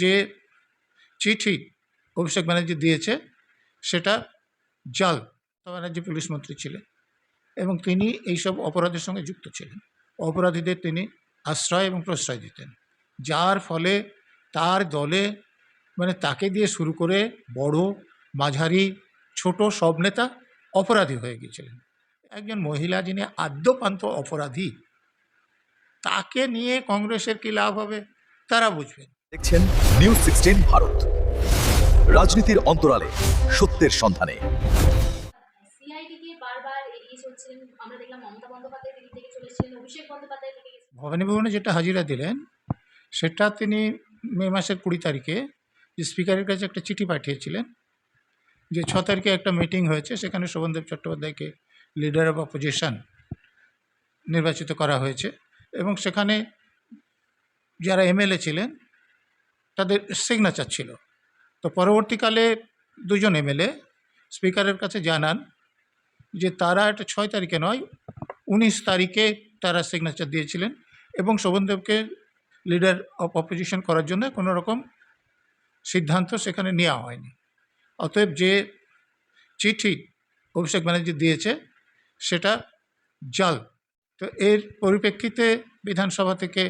যে চিঠি অভিষেক ব্যানার্জি দিয়েছে সেটা জাল। ব্যানার্জি পুলিশ মন্ত্রী ছিলেন এবং তিনি এইসব অপরাধের সঙ্গে যুক্ত ছিলেন। অপরাধীদের তিনি আশ্রয় এবং প্রশ্রয় দিতেন, যার ফলে তার দলে তাকে দিয়ে শুরু করে বড়, মাঝারি, ছোট সব নেতা অপরাধী হয়ে গিয়েছিলেন। একজন মহিলা যিনি আদ্যপান্ত অপরাধী, তাকে নিয়ে কংগ্রেসের কি লাভ হবে তারা বুঝবেন। দেখছেন নিউজ 16 ভারত, রাজনীতির অন্তরালে সত্যের সন্ধানে। ভবানী ভবনে যেটা হাজিরা দিলেন সেটা তিনি মে মাসের 20 তারিখে স্পিকারের কাছে একটা চিঠি পাঠিয়েছিলেন যে 6 তারিখে একটা মিটিং হয়েছে, সেখানে শোভনদেব চট্টোপাধ্যায়কে লিডার অফ অপোজিশন নির্বাচিত করা হয়েছে এবং সেখানে যারা এমএলএ ছিলেন তাদের সিগনেচার ছিল। তো পরবর্তীকালে দুজন এমএলএ স্পিকারের কাছে জানান যে তারা এটা 6 তারিখে নয় 19 তারিখে তারা সিগনেচার দিয়েছিলেন এবং শোভনদেবকে লিডার অফ অপোজিশন করার জন্য কোনো রকম সিদ্ধান্ত সেখানে নেওয়া হয়নি। অতএব যে চিঠি অভিষেক ব্যানার্জি দিয়েছে সেটা জাল। তো এর পরিপ্রেক্ষিতে বিধানসভা থেকে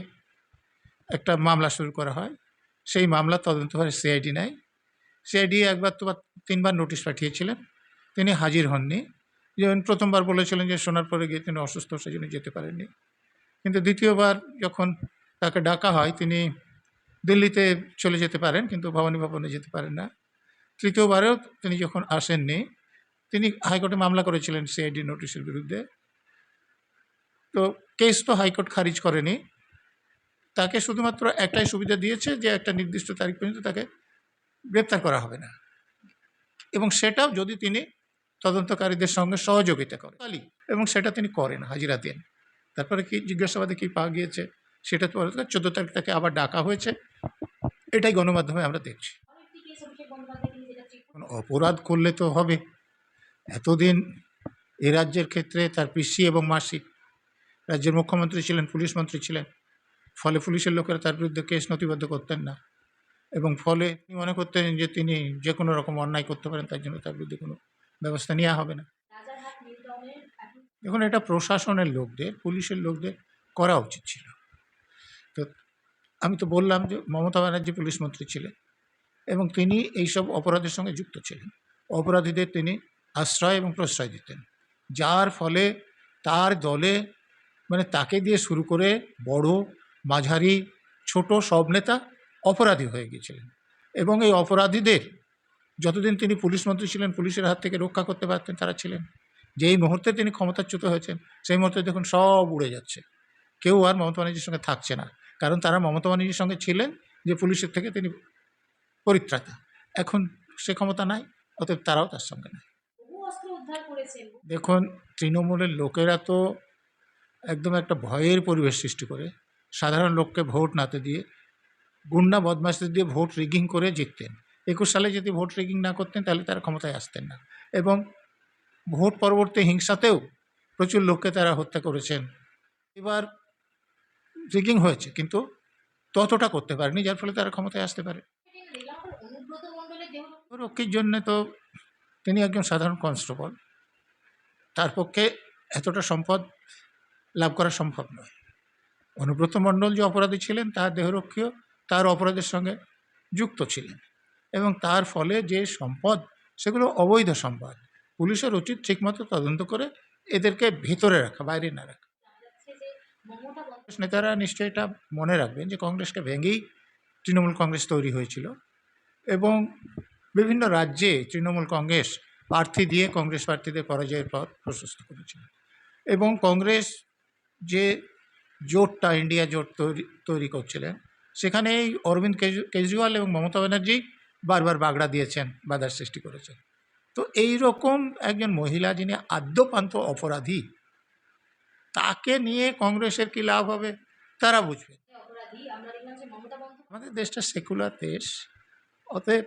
একটা মামলা শুরু করা হয়। সেই মামলা তদন্তভারে সিআইডি নেয়। সিআইডি একবার তো 3বার নোটিশ পাঠিয়েছিলেন, তিনি হাজির হননি। যেমন প্রথমবার বলেছিলেন যে শোনার পরে গিয়ে তিনি অসুস্থ, সেই জন্য যেতে পারেননি। কিন্তু দ্বিতীয়বার যখন তাকে ডাকা হয় তিনি দিল্লিতে চলে যেতে পারেন, কিন্তু ভবানী ভবনে যেতে পারেন না। তৃতীয়বারেও তিনি যখন আসেননি, তিনি হাইকোর্টে মামলা করেছিলেন সিআইডি নোটিশের বিরুদ্ধে। তো কেস তো হাইকোর্ট খারিজ করেনি, তাকে শুধুমাত্র একটাই সুবিধা দিয়েছে যে একটা নির্দিষ্ট তারিখ পর্যন্ত তাকে গ্রেপ্তার করা হবে না, এবং সেটাও যদি তিনি তদন্তকারীদের সঙ্গে সহযোগিতা করেন, এবং সেটা তিনি করেন, হাজিরা দেন। তারপরে কি জিজ্ঞাসাবাদে কি পাওয়া গিয়েছে সেটা তো 14 তারিখ তাকে আবার ডাকা হয়েছে, এটাই গণমাধ্যমে আমরা দেখছি। অপরাধ করলে তো হবে। এতদিন এ রাজ্যের ক্ষেত্রে তার পিসি এবং মাসি রাজ্যের মুখ্যমন্ত্রী ছিলেন, পুলিশ মন্ত্রী ছিলেন, ফলে পুলিশের লোকেরা তার বিরুদ্ধে কেস নথিবদ্ধ করতেন না, এবং ফলে তিনি মনে করতেন যে তিনি যে কোনো রকম অন্যায় করতে পারেন, তার জন্য তার বিরুদ্ধে কোনো ব্যবস্থা নেওয়া হবে না। দেখুন, এটা প্রশাসনের লোকদের, পুলিশের লোকদের করা উচিত ছিল। তো আমি তো বললাম যে মমতা ব্যানার্জি পুলিশ মন্ত্রী ছিলেন এবং তিনি এইসব অপরাধের সঙ্গে যুক্ত ছিলেন। অপরাধীদের তিনি আশ্রয় এবং প্রশ্রয় দিতেন, যার ফলে তার দলে তাকে দিয়ে শুরু করে বড়, মাঝারি, ছোট সব নেতা অপরাধী হয়ে গিয়েছিলেন। এবং এই অপরাধীদের যতদিন তিনি পুলিশ মন্ত্রী ছিলেন পুলিশের হাত থেকে রক্ষা করতে পারতেন তারা ছিলেন। যেই মুহূর্তে তিনি ক্ষমতাচ্যুত হয়েছেন সেই মুহূর্তে দেখুন সব উড়ে যাচ্ছে, কেউ আর মমতা ব্যানার্জির সঙ্গে থাকছে না, কারণ তারা মমতা ব্যানার্জির সঙ্গে ছিলেন যে পুলিশের থেকে তিনি পরিত্রাতা। এখন সে ক্ষমতা নাই, অতএব তারাও তার সঙ্গে নাই। দেখুন, তৃণমূলের লোকেরা তো একদম একটা ভয়ের পরিবেশ সৃষ্টি করে সাধারণ লোককে ভোট নাতে দিয়ে গুন্ডা বদমাশদের দিয়ে ভোট রিগিং করে জিততেন। 21 সালে যদি ভোট রিগিং না করতেন তাহলে তারা ক্ষমতায় আসতেন না, এবং ভোট পরবর্তী হিংসাতেও প্রচুর লোককে তারা হত্যা করেছেন। এবার রিগিং হয়েছে কিন্তু ততটা করতে পারেনি, যার ফলে তারা ক্ষমতায় আসতে পারে। রক্ষীর জন্যে তো তিনি একজন সাধারণ কনস্টেবল, তার পক্ষে এতটা সম্পদ লাভ করা সম্ভব নয়। অনুব্রত মণ্ডল যে অপরাধী ছিলেন তার দেহরক্ষীও তার অপরাধের সঙ্গে যুক্ত ছিলেন, এবং তার ফলে যে সম্পদ সেগুলো অবৈধ সম্পদ। পুলিশের উচিত ঠিকমতো তদন্ত করে এদেরকে ভিতরে রাখা, বাইরে না রাখা। নেতারা নিশ্চয়ই এটা মনে রাখবেন যে কংগ্রেসকে ভেঙেই তৃণমূল কংগ্রেস তৈরি হয়েছিল, এবং বিভিন্ন রাজ্যে তৃণমূল কংগ্রেস প্রার্থী দিয়ে কংগ্রেস প্রার্থীদের পরাজয়ের পর প্রশস্ত করেছিল, এবং কংগ্রেস যে জোটটা ইন্ডিয়া জোট তৈরি করছিলেন সেখানে এই অরবিন্দ কেজরিওয়াল এবং মমতা ব্যানার্জি বারবার বাগড়া দিয়েছেন, বাধার সৃষ্টি করেছেন। তো এই রকম একজন মহিলা যিনি আদ্যপান্ত অপরাধী, তাকে নিয়ে কংগ্রেসের কি লাভ হবে তারা বুঝবে। আমাদের দেশটা সেকুলার দেশ, অতএব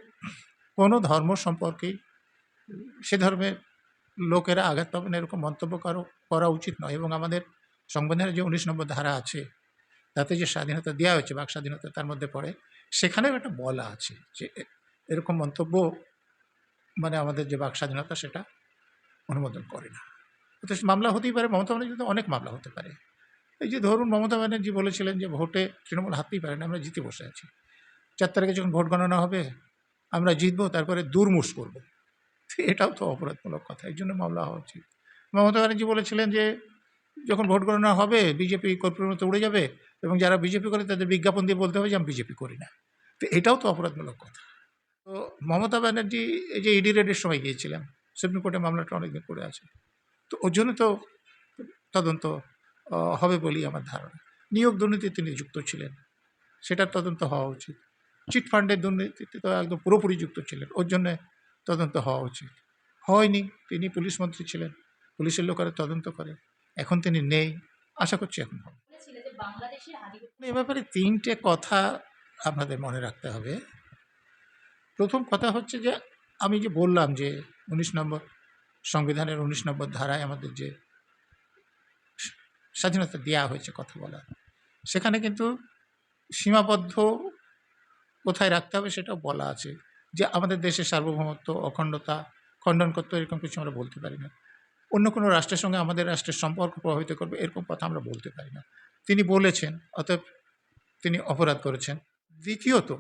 কোনো ধর্ম সম্পর্কেই সে ধর্মের লোকেরা আঘাত পাবেন এরকম মন্তব্য করা উচিত নয়। এবং আমাদের সংবিধানের যে 19 নম্বর ধারা আছে তাতে যে স্বাধীনতা দেওয়া হয়েছে, বাক স্বাধীনতা তার মধ্যে পড়ে, সেখানেও একটা বলা আছে যে এরকম মন্তব্য মানে আমাদের যে বাক স্বাধীনতা সেটা অনুমোদন করে না। তো মামলা হতেই পারে, মমতা ব্যানার্জি তো অনেক মামলা হতে পারে। এই যে ধরুন মমতা ব্যানার্জি বলেছিলেন যে ভোটে তৃণমূল হারতেই পারে না, আমরা জিতে বসে আছি, 4 তারিখে যখন ভোট গণনা হবে আমরা জিতবো, তারপরে দুর্মুষ করবো। এটাও তো অপরাধমূলক কথা, এই জন্য মামলা হওয়া উচিত। মমতা ব্যানার্জি বলেছিলেন যে যখন ভোট গণনা হবে বিজেপি কর্পূরের মতো উড়ে যাবে এবং যারা বিজেপি করে তাদের বিজ্ঞাপন দিয়ে বলতে হবে যে আমি বিজেপি করি না। তো এটাও তো অপরাধমূলক কথা। তো মমতা ব্যানার্জি এই যে ইডি রেডের সময় গিয়েছিলেন, সুপ্রিম কোর্টে মামলাটা অনেকদিন পড়ে আছে, তো ওর জন্য তো তদন্ত হবে বলেই আমার ধারণা। নিয়োগ দুর্নীতিতে তিনি যুক্ত ছিলেন, সেটার তদন্ত হওয়া উচিত। চিটফান্ডের দুর্নীতিতে তো একদম পুরোপুরি যুক্ত ছিলেন, ওর জন্যে তদন্ত হওয়া উচিত। হয়নি, তিনি পুলিশ মন্ত্রী ছিলেন, পুলিশের লোকেরা তদন্ত করে, এখন তিনি নেই, আশা করছি এখন হবে। এ ব্যাপারে 3টে কথা আপনাদের মনে রাখতে হবে। প্রথম কথা হচ্ছে যে আমি যে বললাম যে 19 নম্বর সংবিধানের 19 নম্বর ধারায় আমাদের যে স্বাধীনতা দেওয়া হয়েছে কথা বলার, সেখানে কিন্তু সীমাবদ্ধ কোথায় রাখতে হবে সেটাও বলা আছে, যে আমাদের দেশের সার্বভৌমত্ব অখণ্ডতা খণ্ডন করতে এরকম কিছু আমরা বলতে পারি না, অন্য কোনো রাষ্ট্রের সঙ্গে আমাদের রাষ্ট্রের সম্পর্ক প্রভাবিত করবে এরকম কথা আমরা বলতে পারি না। তিনি বলেছেন, অতএব তিনি অপরাধ করেছেন। দ্বিতীয়ত,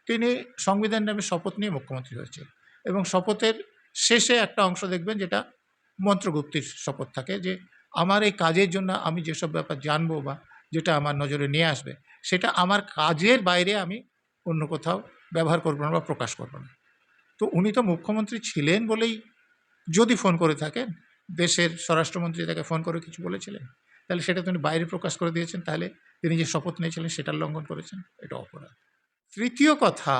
তিনি সংবিধান নামে শপথ নিয়ে মুখ্যমন্ত্রী হয়েছে এবং শপথের শেষে একটা অংশ দেখবেন যেটা মন্ত্রগুপ্তির শপথ থাকে, যে আমার এই কাজের জন্য আমি যেসব ব্যাপার জানবো বা যেটা আমার নজরে নিয়ে আসবে সেটা আমার কাজের বাইরে আমি অন্য কোথাও ব্যবহার করবো না বা প্রকাশ করবো না। তো উনি তো মুখ্যমন্ত্রী ছিলেন বলেই, যদি ফোন করে থাকেন, দেশের স্বরাষ্ট্রমন্ত্রী তাকে ফোন করে কিছু বলেছিলেন, তাহলে সেটা তিনি বাইরে প্রকাশ করে দিয়েছেন, তাহলে তিনি যে শপথ নিয়েছিলেন সেটার লঙ্ঘন করেছেন, এটা অপরাধ। তৃতীয় কথা,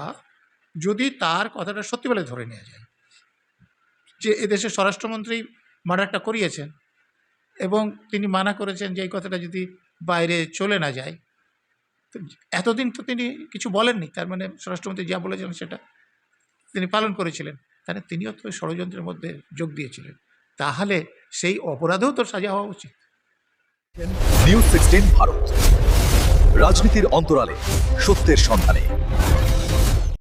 যদি তার কথাটা সত্যি বলে ধরে নেওয়া যায় যে এদেশের স্বরাষ্ট্রমন্ত্রী মার্ডারটা করিয়েছেন এবং তিনি মানা করেছেন যে এই কথাটা যদি বাইরে চলে না যায়, তো এতদিন তো তিনি কিছু বলেননি, তার মানে স্বরাষ্ট্রমন্ত্রী যা বলেছিলেন সেটা তিনি পালন করেছিলেন, তাহলে তিনিও তো ষড়যন্ত্রের মধ্যে যোগ দিয়েছিলেন, তাহলে সেই অপরাধেও তো সাজা হওয়া উচিত। নিউজ 16 ভারত, রাজনীতির অন্তরালে সত্যের সন্ধানে।